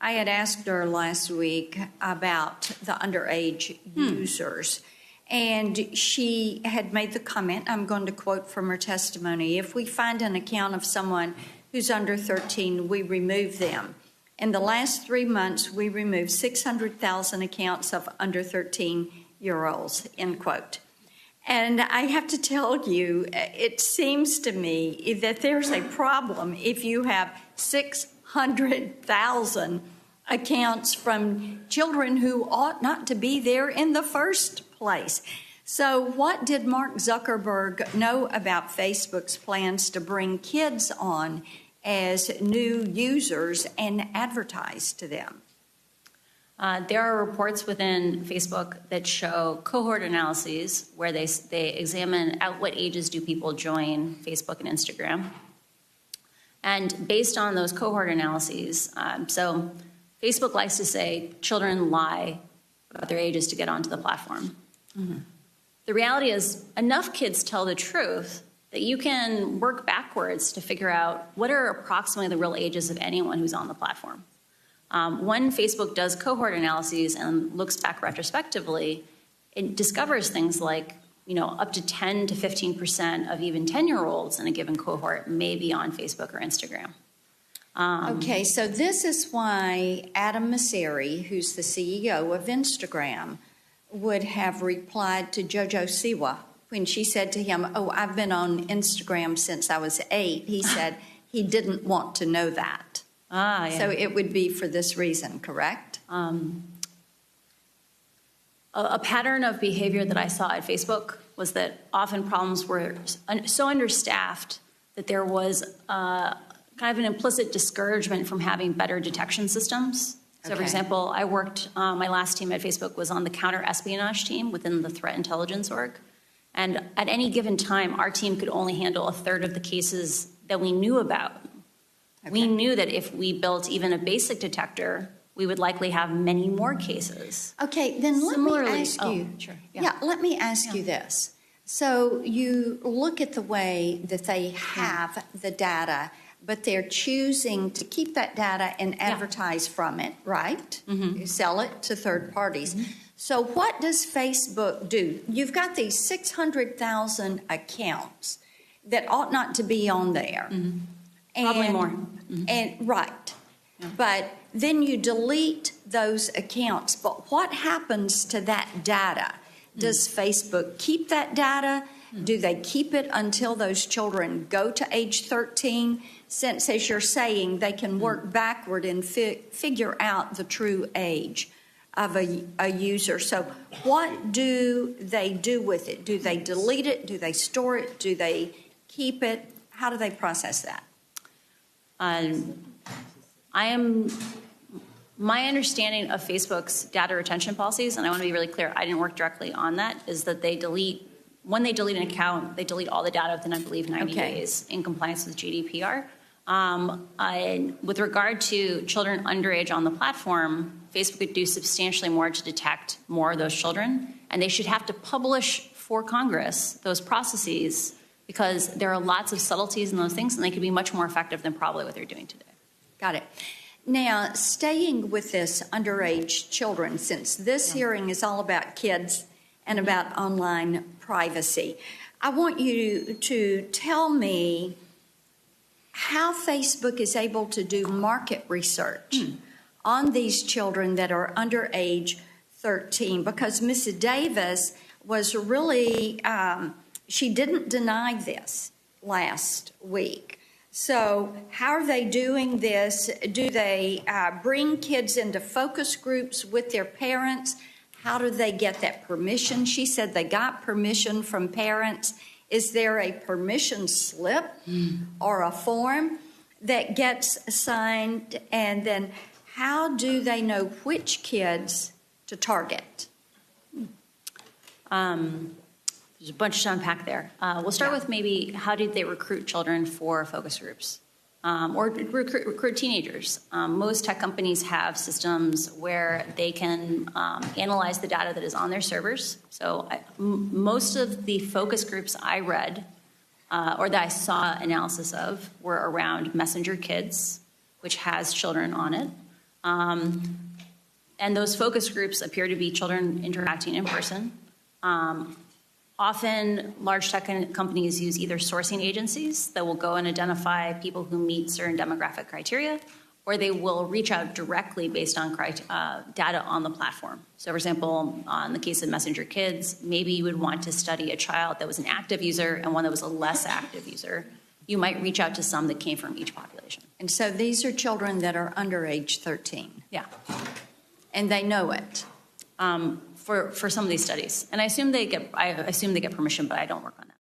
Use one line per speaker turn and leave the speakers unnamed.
I had asked her last week about the underage users, and she had made the comment, I'm going to quote from her testimony, if we find an account of someone who's under 13, we remove them. In the last 3 months, we removed 600,000 accounts of under 13-year-olds, end quote. And I have to tell you, it seems to me that there's a problem if you have 600,000 accounts from children who ought not to be there in the first place. So what did Mark Zuckerberg know about Facebook's plans to bring kids on as new users and advertise to them?
There are reports within Facebook that show cohort analyses where they examine at what ages do people join Facebook and Instagram. And based on those cohort analyses, so Facebook likes to say children lie about their ages to get onto the platform. Mm-hmm. The reality is enough kids tell the truth that you can work backwards to figure out what are approximately the real ages of anyone who's on the platform. When Facebook does cohort analyses and looks back retrospectively, it discovers things like, up to 10 to 15% of even 10-year-olds in a given cohort may be on Facebook or Instagram.
Okay, so this is why Adam Mosseri, who's the CEO of Instagram, would have replied to Jojo Siwa when she said to him, oh, I've been on Instagram since I was 8. He said he didn't want to know that.
Yeah.
So it would be for this reason, correct?
A pattern of behavior that I saw at Facebook was that often problems were so understaffed that there was kind of an implicit discouragement from having better detection systems. So, for example, I worked, my last team at Facebook was on the counter-espionage team within the threat intelligence org. And at any given time, our team could only handle a third of the cases that we knew about. Okay. We knew that if we built even a basic detector, we would likely have many more cases.
Okay, then let me ask you.
Sure.
Let me ask you this. So you look at the way that they have the data, but they're choosing to keep that data and advertise from it, right? Mm-hmm. You sell it to third parties. Mm-hmm. So what does Facebook do? You've got these 600,000 accounts that ought not to be on there. Mm-hmm.
Probably more. Mm-hmm.
And right. Yeah. But then you delete those accounts. But what happens to that data? Does Facebook keep that data? Do they keep it until those children go to age 13? Since, as you're saying, they can work backward and figure out the true age of a user. So what do they do with it? Do they delete it? Do they store it? Do they keep it? How do they process that?
My understanding of Facebook's data retention policies, and I want to be really clear, I didn't work directly on that, is that when they delete an account, they delete all the data within, I believe, 90 days in compliance with GDPR. With regard to children underage on the platform, Facebook could do substantially more to detect more of those children, and they should have to publish for Congress those processes because there are lots of subtleties in those things, and they could be much more effective than probably what they're doing today.
Got it. Now, staying with this underage children, since this hearing is all about kids and about online privacy, I want you to tell me how Facebook is able to do market research on these children that are under age 13, because Mrs. Davis was really, she didn't deny this last week. So how are they doing this? Do they bring kids into focus groups with their parents? How do they get that permission? She said they got permission from parents. Is there a permission slip or a form that gets signed? And then how do they know which kids to target?
There's a bunch to unpack there. We'll start with maybe how did they recruit children for focus groups or recruit teenagers. Most tech companies have systems where they can analyze the data that is on their servers. So most of the focus groups I read or that I saw analysis of were around Messenger Kids, which has children on it. And those focus groups appear to be children interacting in person. Often, large tech companies use either sourcing agencies that will go and identify people who meet certain demographic criteria, or they will reach out directly based on data on the platform. So, for example, in the case of Messenger Kids, maybe you would want to study a child that was an active user and one that was a less active user. You might reach out to some that came from each population.
And so these are children that are under age 13.
Yeah.
And they know it.
For some of these studies. And I assume they get permission, but I don't work on that.